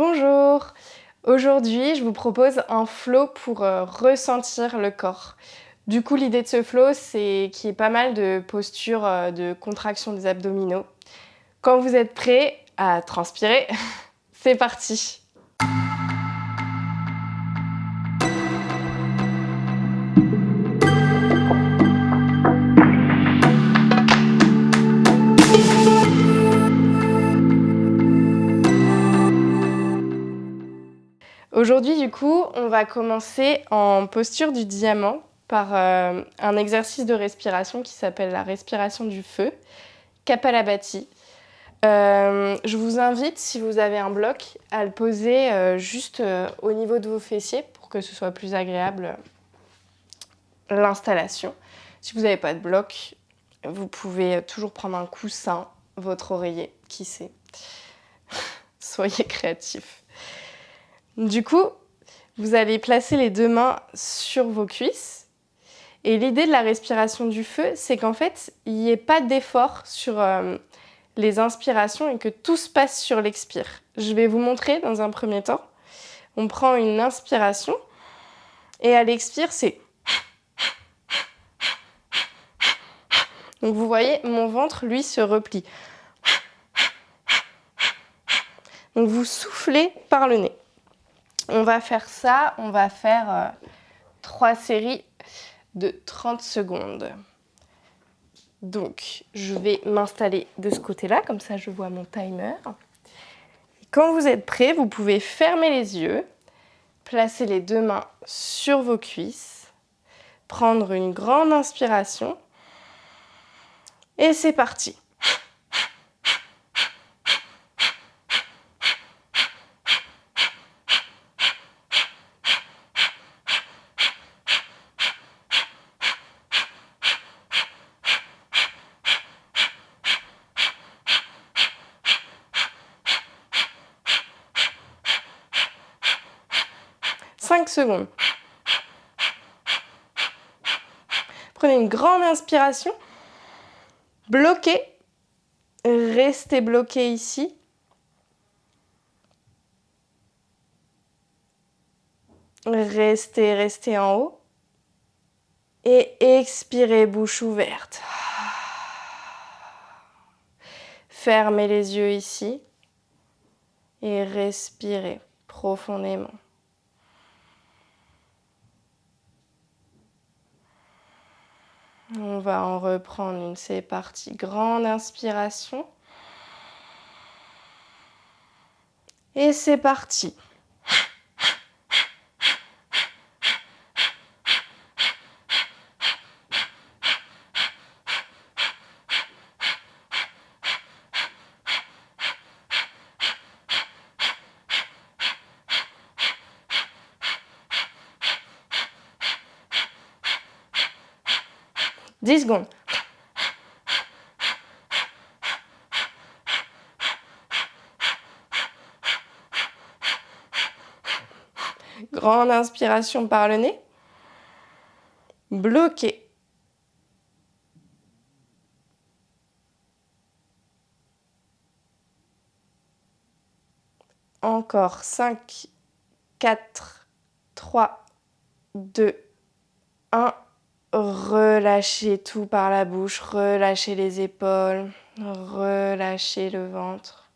Bonjour! Aujourd'hui, je vous propose un flow pour ressentir le corps. Du coup, l'idée de ce flow, c'est qu'il y ait pas mal de postures de contraction des abdominaux. Quand vous êtes prêts à transpirer, c'est parti! Aujourd'hui, du coup, on va commencer en posture du diamant par un exercice de respiration qui s'appelle la respiration du feu, Kapalabhati. Je vous invite, si vous avez un bloc, à le poser juste au niveau de vos fessiers pour que ce soit plus agréable l'installation. Si vous n'avez pas de bloc, vous pouvez toujours prendre un coussin, votre oreiller, qui sait. Soyez créatifs. Du coup, vous allez placer les deux mains sur vos cuisses. Et l'idée de la respiration du feu, c'est qu'en fait, il n'y ait pas d'effort sur les inspirations et que tout se passe sur l'expire. Je vais vous montrer dans un premier temps. On prend une inspiration et à l'expire, c'est... Donc vous voyez, mon ventre, lui, se replie. Donc vous soufflez par le nez. On va faire ça, on va faire 3 séries de 30 secondes. Donc, je vais m'installer de ce côté-là, comme ça je vois mon timer. Et quand vous êtes prêts, vous pouvez fermer les yeux, placer les deux mains sur vos cuisses, prendre une grande inspiration et c'est parti. Cinq secondes. Prenez une grande inspiration. Bloquez. Restez bloqué ici. Restez en haut. Et expirez bouche ouverte. Fermez les yeux ici. Et respirez profondément. On va en reprendre une, c'est parti. Grande inspiration. Et c'est parti. Dix secondes. Grande inspiration par le nez. Bloqué. Encore 5, 4, 3, 2, 1. Relâchez tout par la bouche, relâchez les épaules, relâchez le ventre.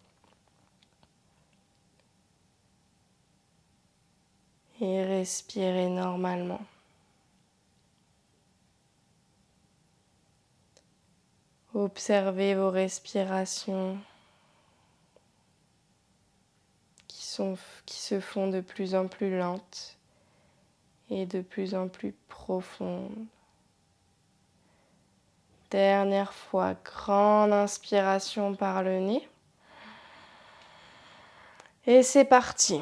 Et respirez normalement. Observez vos respirations qui se font de plus en plus lentes et de plus en plus profondes. Dernière fois, grande inspiration par le nez. Et c'est parti.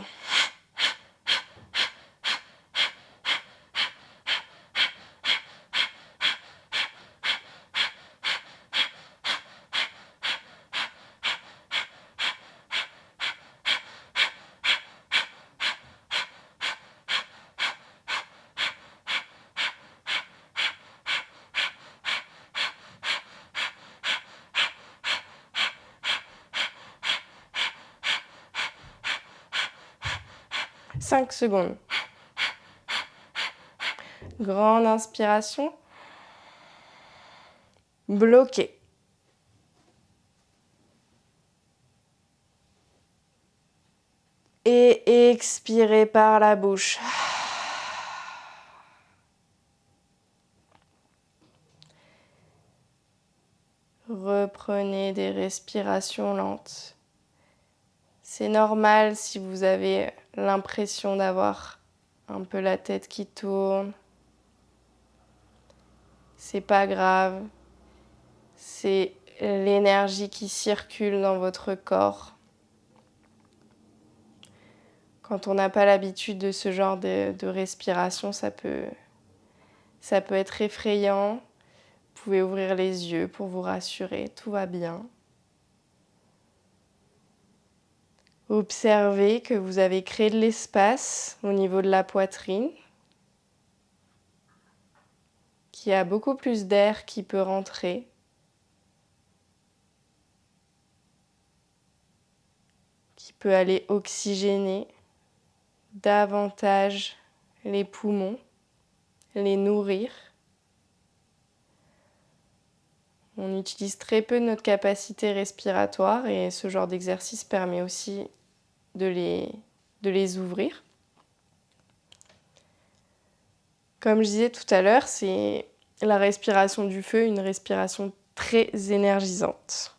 5 secondes. Grande inspiration. Bloqué. Et expirez par la bouche. Reprenez des respirations lentes. C'est normal si vous avez l'impression d'avoir un peu la tête qui tourne. C'est pas grave. C'est l'énergie qui circule dans votre corps. Quand on n'a pas l'habitude de ce genre de respiration, ça peut être effrayant. Vous pouvez ouvrir les yeux pour vous rassurer, tout va bien. Observez que vous avez créé de l'espace au niveau de la poitrine, qu'il y a beaucoup plus d'air qui peut rentrer. Qui peut aller oxygéner davantage les poumons, les nourrir. On utilise très peu de notre capacité respiratoire et ce genre d'exercice permet aussi de les ouvrir. Comme je disais tout à l'heure, c'est la respiration du feu, une respiration très énergisante.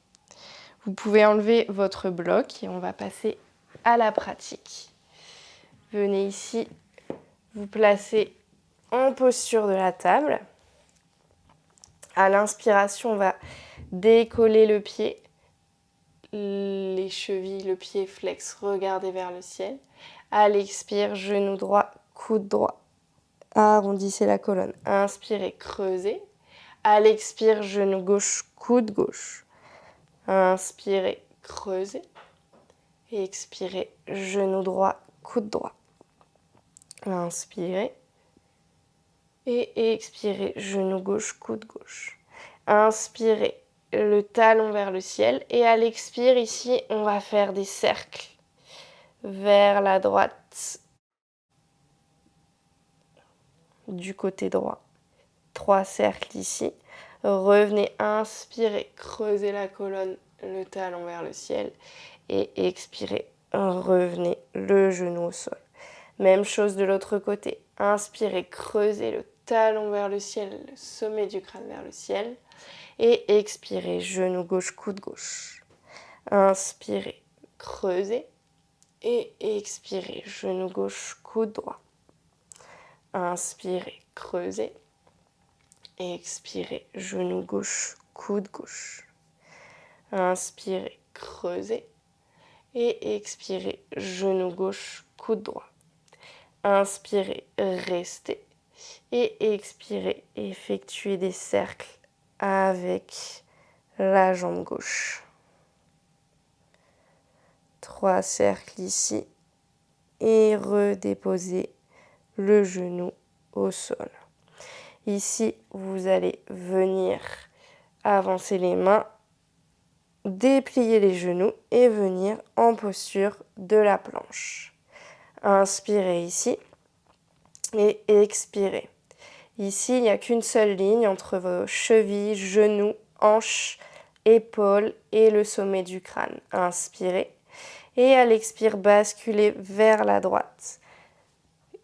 Vous pouvez enlever votre bloc et on va passer à la pratique. Venez ici, vous placez en posture de la table. À l'inspiration, on va décoller le pied, les chevilles, le pied flex, regardez vers le ciel. À l'expire, genou droit, coude droit. Arrondissez la colonne. Inspirez, creusez. À l'expire, genou gauche, coude gauche. Inspirez, creusez. Et expirez, genou droit, coude droit. Inspirez. Et expirez, genou gauche, coude gauche. Inspirez, le talon vers le ciel. Et à l'expire, ici, on va faire des cercles vers la droite du côté droit. 3 cercles ici. Revenez, inspirez, creusez la colonne, le talon vers le ciel. Et expirez, revenez le genou au sol. Même chose de l'autre côté. Inspirez, creusez le talon vers le ciel, le sommet du crâne vers le ciel. Et expirez, genou gauche, coude gauche. Inspirez, creusez. Et expirez, genou gauche, coude droit. Inspirez, creusez. Et expirez, genou gauche, coude gauche. Inspirez, creusez. Et expirez, genou gauche, coude droit. Inspirez, restez. Et expirez, effectuez des cercles avec la jambe gauche. 3 cercles ici. Et redéposez le genou au sol. Ici, vous allez venir avancer les mains, déplier les genoux et venir en posture de la planche. Inspirez ici et expirez. Ici, il n'y a qu'une seule ligne entre vos chevilles, genoux, hanches, épaules et le sommet du crâne. Inspirez et à l'expire, basculez vers la droite.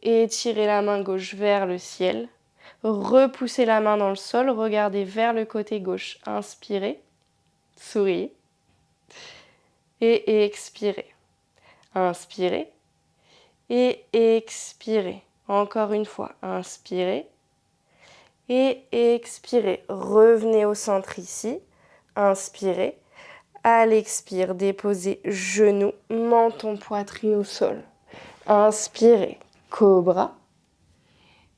Étirez la main gauche vers le ciel. Repoussez la main dans le sol, regardez vers le côté gauche. Inspirez, souriez et expirez. Inspirez et expirez. Encore une fois, inspirez et expirez. Revenez au centre ici. Inspirez. À l'expire, déposez genoux, menton, poitrine au sol. Inspirez, cobra.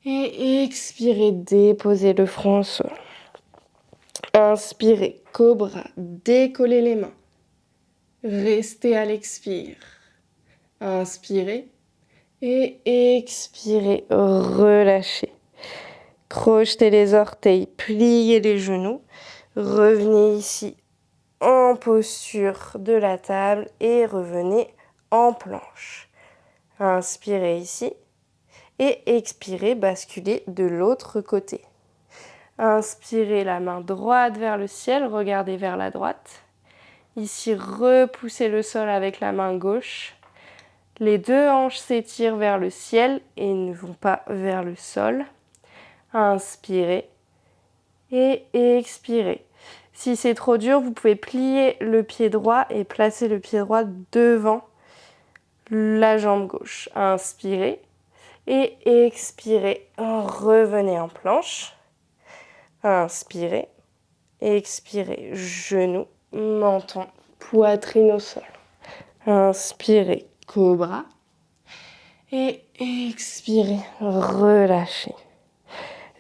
Et expirez, déposez le front au sol. Inspirez, cobra, décollez les mains. Restez à l'expire. Inspirez et expirez, relâchez. Crochetez les orteils, pliez les genoux. Revenez ici en posture de la table et revenez en planche. Inspirez ici. Et expirez, basculez de l'autre côté. Inspirez la main droite vers le ciel, regardez vers la droite. Ici, repoussez le sol avec la main gauche. Les deux hanches s'étirent vers le ciel et ne vont pas vers le sol. Inspirez et expirez. Si c'est trop dur, vous pouvez plier le pied droit et placer le pied droit devant la jambe gauche. Inspirez et expirez. Revenez en planche. Inspirez, expirez, genou, menton, poitrine au sol. Inspirez, cobra. Et expirez, relâchez.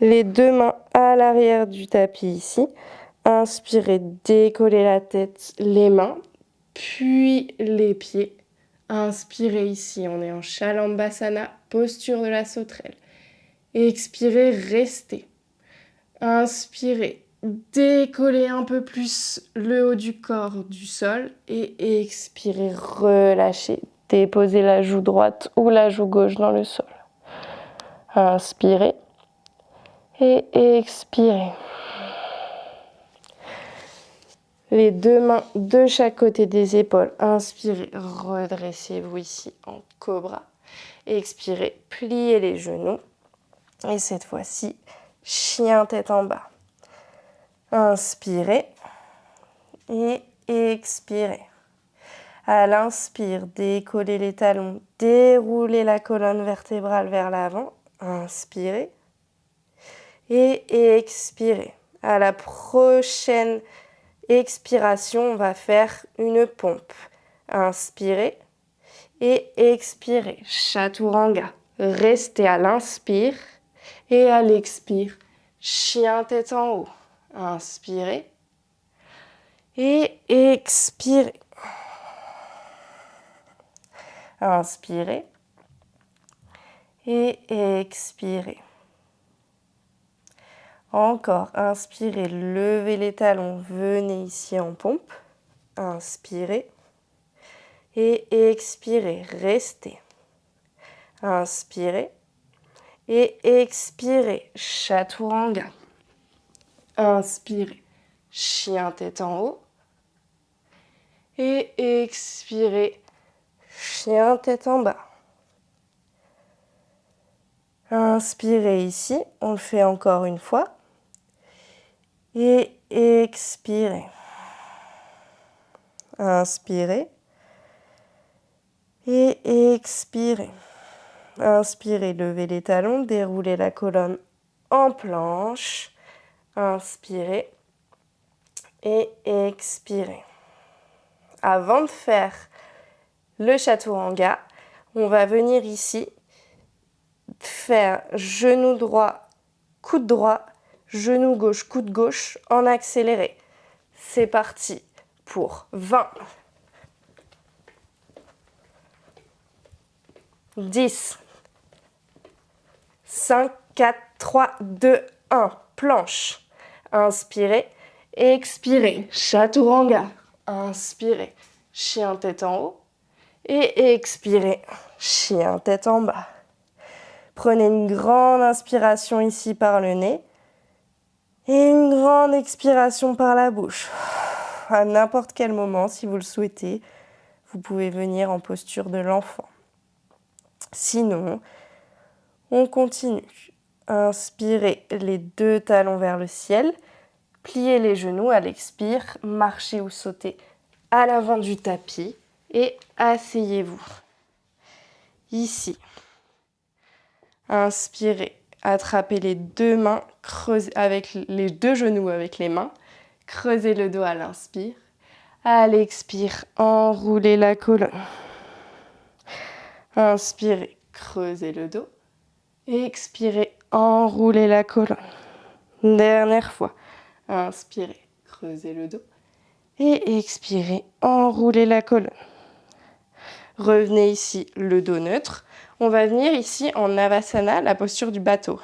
Les deux mains à l'arrière du tapis ici. Inspirez, décollez la tête, les mains, puis les pieds. Inspirez ici, on est en Shalambhasana, posture de la sauterelle. Expirez, restez. Inspirez, décollez un peu plus le haut du corps du sol et expirez, relâchez. Déposez la joue droite ou la joue gauche dans le sol. Inspirez et expirez. Les deux mains de chaque côté des épaules. Inspirez, redressez-vous ici en cobra. Expirez, pliez les genoux. Et cette fois-ci, chien tête en bas. Inspirez et expirez. À l'inspire, décollez les talons, déroulez la colonne vertébrale vers l'avant. Inspirez et expirez. À la prochaine expiration, on va faire une pompe. Inspirez et expirez. Chaturanga. Restez à l'inspire et à l'expire. Chien tête en haut. Inspirez et expirez. Inspirez et expirez. Encore, inspirez, levez les talons, venez ici en pompe. Inspirez et expirez, restez. Inspirez et expirez, Chaturanga. Inspirez, chien tête en haut. Et expirez, chien tête en bas. Inspirez ici, on le fait encore une fois. Et expirez. Inspirez. Et expirez. Inspirez, levez les talons, déroulez la colonne en planche. Inspirez et expirez. Avant de faire le Chaturanga, on va venir ici faire genou droit, coude droit, genou gauche, coude gauche en accéléré. C'est parti pour 20, 10, 5, 4, 3, 2, 1. Planche. Inspirez, expirez. Chaturanga. Inspirez. Chien tête en haut. Et expirez. Chien tête en bas. Prenez une grande inspiration ici par le nez. Et une grande expiration par la bouche. À n'importe quel moment, si vous le souhaitez, vous pouvez venir en posture de l'enfant. Sinon, on continue. Inspirez les deux talons vers le ciel. Pliez les genoux à l'expire. Marchez ou sautez à l'avant du tapis. Et asseyez-vous. Ici. Inspirez. Attrapez les deux mains. Creusez avec les deux genoux avec les mains. Creusez le dos à l'inspire. À l'expire, enroulez la colonne. Inspirez, creusez le dos. Expirez, enroulez la colonne. Dernière fois. Inspirez, creusez le dos. Et expirez, enroulez la colonne. Revenez ici, le dos neutre. On va venir ici en Navasana, la posture du bateau.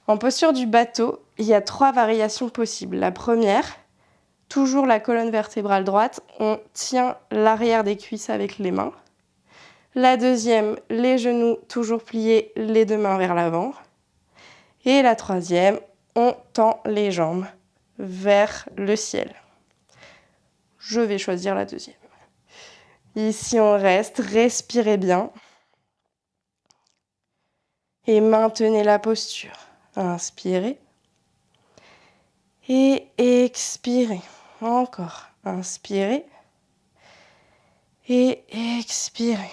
En posture du bateau, il y a 3 variations possibles. La première, toujours la colonne vertébrale droite, on tient l'arrière des cuisses avec les mains. La deuxième, les genoux toujours pliés, les deux mains vers l'avant. Et la troisième, on tend les jambes vers le ciel. Je vais choisir la deuxième. Ici, on reste, respirez bien. Et maintenez la posture. Inspirez. Et expirez. Encore. Inspirez. Et expirez.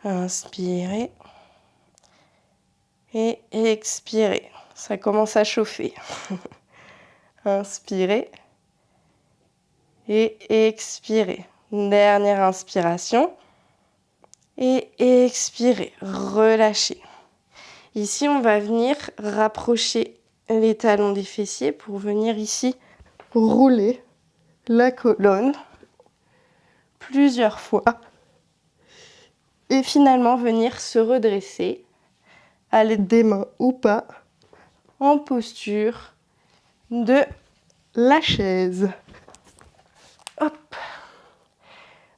Inspirez. Et expirez. Ça commence à chauffer. Inspirez. Et expirez. Dernière inspiration. Et expirez. Relâchez. Ici, on va venir rapprocher les talons des fessiers pour venir ici rouler la colonne plusieurs fois et finalement venir se redresser à l'aide des mains ou pas en posture de la chaise. Hop.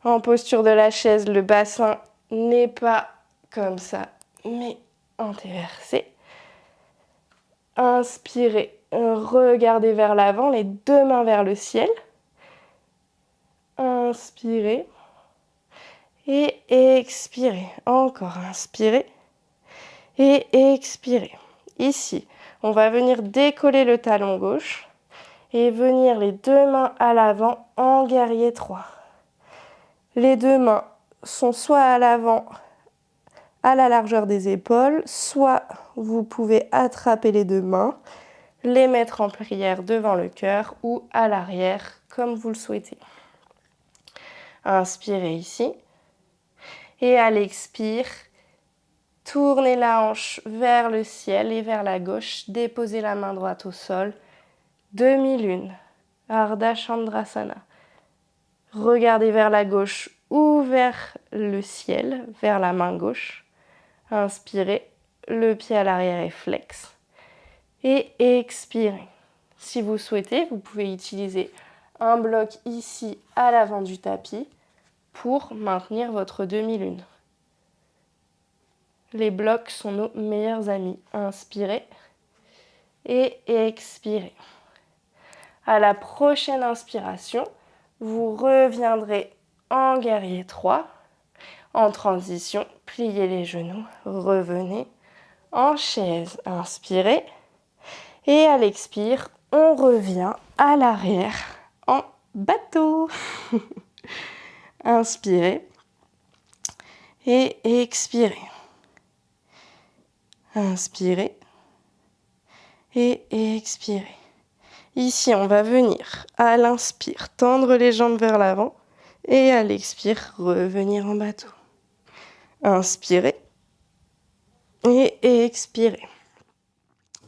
En posture de la chaise, le bassin n'est pas comme ça, mais antéversé. Inspirez, regardez vers l'avant, les deux mains vers le ciel. Inspirez et expirez. Encore inspirez et expirez. Ici, on va venir décoller le talon gauche et venir les deux mains à l'avant en guerrier 3. Les deux mains sont soit à l'avant, à la largeur des épaules, soit vous pouvez attraper les deux mains, les mettre en prière devant le cœur ou à l'arrière, comme vous le souhaitez. Inspirez ici. Et à l'expire, tournez la hanche vers le ciel et vers la gauche. Déposez la main droite au sol. Demi-lune, Ardha Chandrasana. Regardez vers la gauche ou vers le ciel, vers la main gauche. Inspirez, le pied à l'arrière est flex. Et expirez. Si vous souhaitez, vous pouvez utiliser un bloc ici à l'avant du tapis pour maintenir votre demi-lune. Les blocs sont nos meilleurs amis. Inspirez et expirez. À la prochaine inspiration, vous reviendrez en guerrier 3. En transition, pliez les genoux, revenez en chaise. Inspirez. Et à l'expire, on revient à l'arrière en bateau. Inspirez et expirez. Inspirez et expirez. Ici, on va venir à l'inspire, tendre les jambes vers l'avant et à l'expire, revenir en bateau. Inspirez et expirez.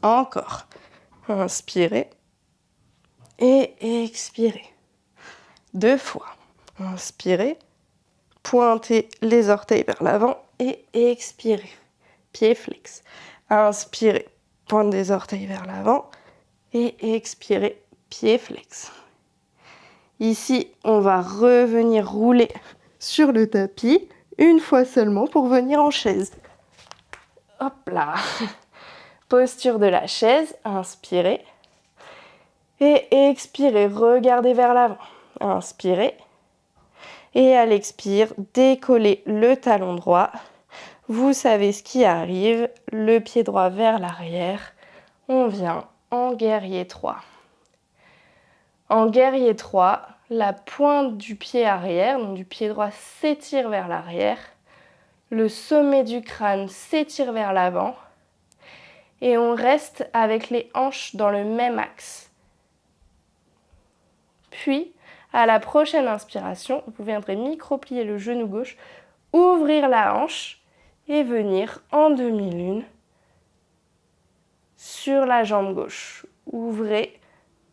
Encore. Inspirez et expirez. 2 fois. Inspirez, pointez les orteils vers l'avant et expirez. Pied flex. Inspirez, pointe des orteils vers l'avant et expirez, pied flex. Ici, on va revenir rouler sur le tapis une fois seulement pour venir en chaise. Hop là. Posture de la chaise, inspirez et expirez, regardez vers l'avant. Inspirez et à l'expire, décollez le talon droit. Vous savez ce qui arrive, le pied droit vers l'arrière. On vient en guerrier 3. En guerrier 3, la pointe du pied arrière, donc du pied droit, s'étire vers l'arrière. Le sommet du crâne s'étire vers l'avant. Et on reste avec les hanches dans le même axe. Puis, à la prochaine inspiration, vous viendrez micro-plier le genou gauche, ouvrir la hanche et venir en demi-lune sur la jambe gauche. Ouvrez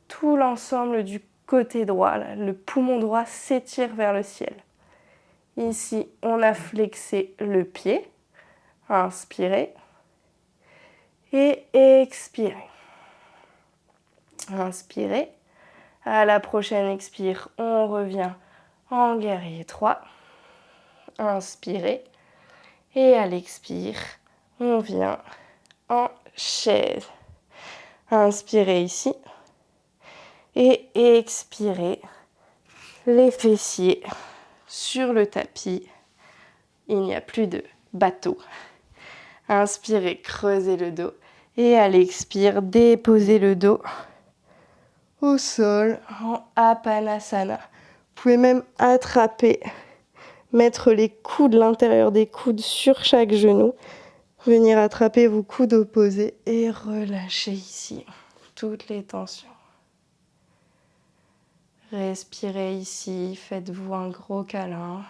tout l'ensemble du côté droit. Là. Le poumon droit s'étire vers le ciel. Ici, on a flexé le pied. Inspirez. Et expirez. Inspirez. À la prochaine expire, on revient en guerrier 3. Inspirez. Et à l'expire, on vient en chaise. Inspirez ici. Et expirez les fessiers sur le tapis. Il n'y a plus de bateau. Inspirez, creusez le dos. Et à l'expire, déposez le dos au sol en Apanasana. Vous pouvez même attraper, mettre les coudes, l'intérieur des coudes sur chaque genou. Venir attraper vos coudes opposés et relâcher ici toutes les tensions. Respirez ici, faites-vous un gros câlin.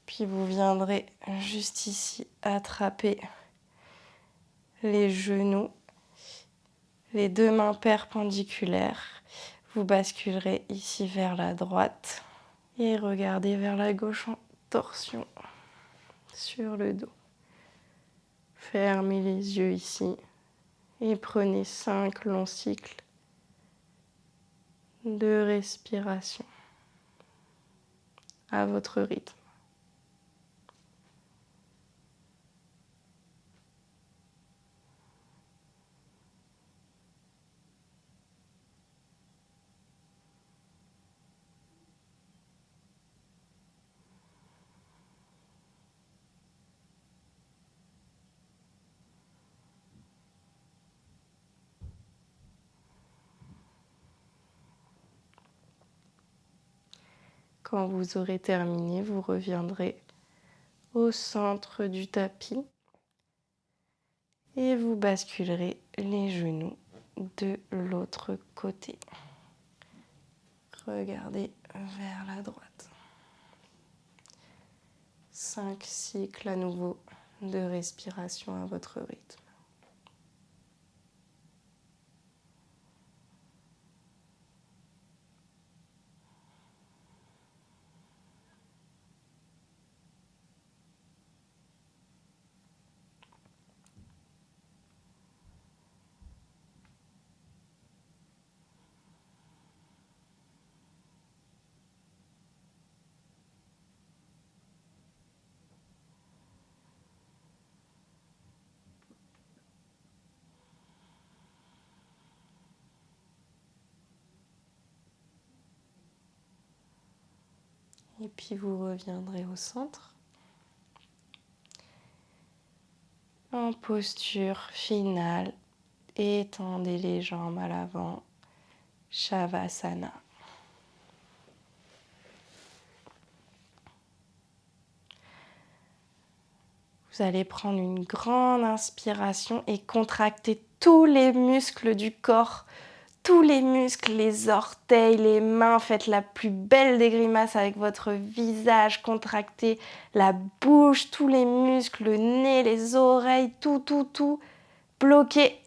Puis vous viendrez juste ici attraper les genoux, les deux mains perpendiculaires. Vous basculerez ici vers la droite et regardez vers la gauche en torsion sur le dos. Fermez les yeux ici et prenez 5 longs cycles de respiration à votre rythme. Quand vous aurez terminé, vous reviendrez au centre du tapis et vous basculerez les genoux de l'autre côté. Regardez vers la droite. 5 cycles à nouveau de respiration à votre rythme. Et puis vous reviendrez au centre. En posture finale, étendez les jambes à l'avant, Shavasana. Vous allez prendre une grande inspiration et contracter tous les muscles du corps, tous les muscles, les orteils, les mains. Faites la plus belle des grimaces avec votre visage contracté, la bouche, tous les muscles, le nez, les oreilles, tout. Bloqué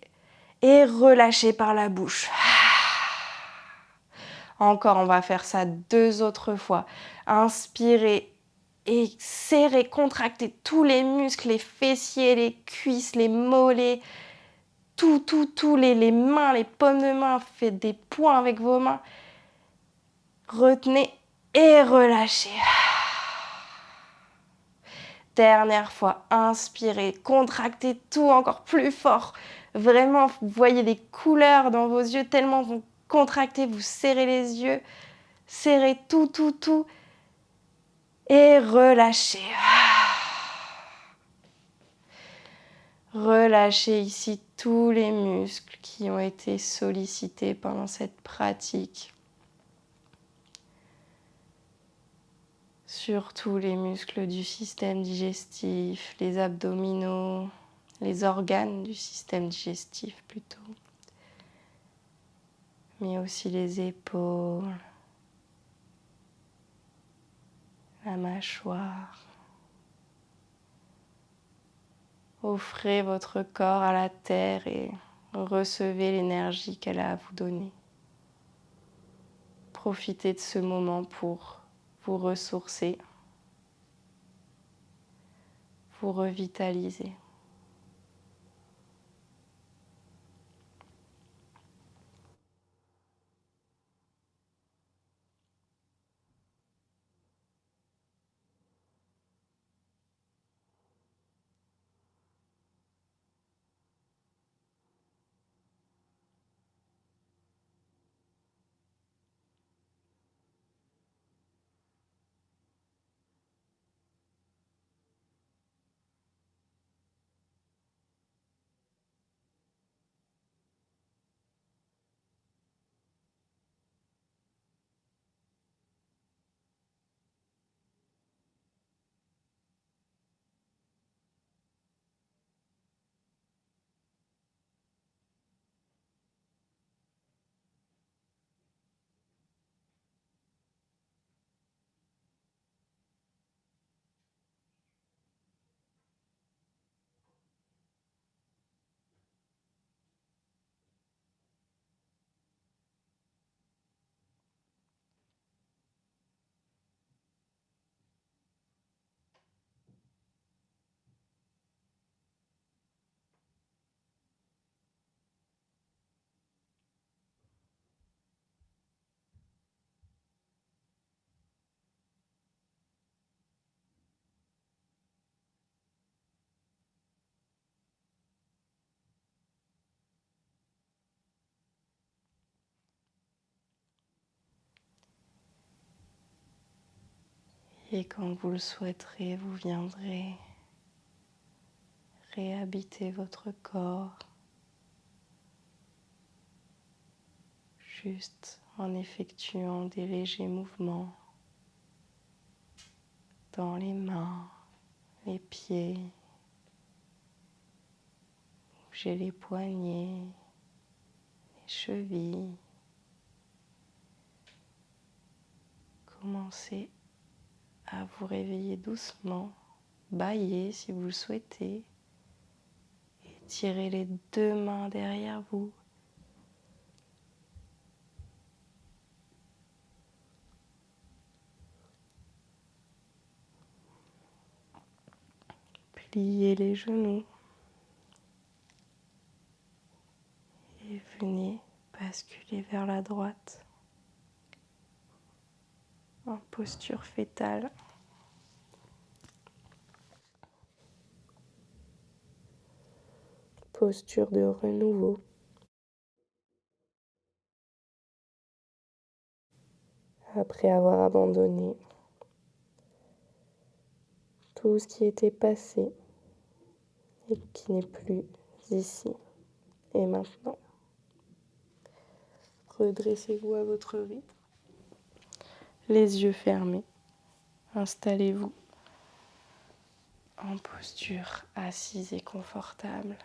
et relâché par la bouche. Encore, on va faire ça 2 autres fois. Inspirez et serrez, contractez tous les muscles, les fessiers, les cuisses, les mollets, les mains, les paumes de main. Faites des points avec vos mains. Retenez et relâchez. Dernière fois, inspirez, contractez tout encore plus fort. Vraiment, vous voyez des couleurs dans vos yeux tellement vous contractez, vous serrez les yeux. Serrez tout. Et relâchez. Relâchez ici tous les muscles qui ont été sollicités pendant cette pratique. Surtout les muscles du système digestif, les abdominaux, les organes du système digestif plutôt. Mais aussi les épaules, la mâchoire. Offrez votre corps à la terre et Recevez l'énergie qu'elle a à vous donner. Profitez de ce moment pour vous ressourcer, vous revitaliser. Et quand vous le souhaiterez, vous viendrez réhabiter votre corps juste en effectuant des légers mouvements dans les mains, les pieds. Bougez les poignets, les chevilles. Commencez à vous réveiller doucement, bâillez si vous le souhaitez, et tirez les deux mains derrière vous. Pliez les genoux et venez basculer vers la droite en posture fétale. Posture de renouveau. Après avoir abandonné tout ce qui était passé et qui n'est plus ici et maintenant. Redressez-vous à votre rythme, les yeux fermés. Installez-vous en posture assise et confortable.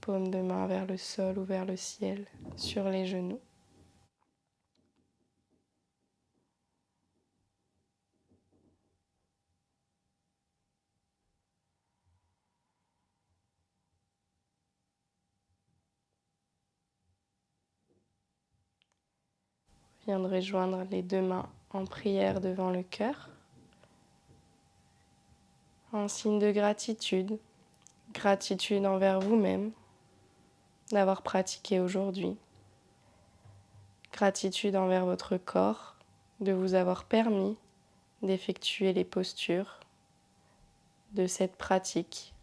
Paume de main vers le sol ou vers le ciel, sur les genoux. Vous viendrez joindre les deux mains en prière devant le cœur, en signe de gratitude. Gratitude envers vous-même d'avoir pratiqué aujourd'hui. Gratitude envers votre corps de vous avoir permis d'effectuer les postures de cette pratique.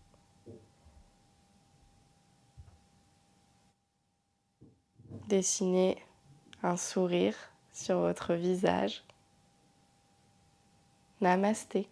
Dessinez un sourire sur votre visage. Namasté.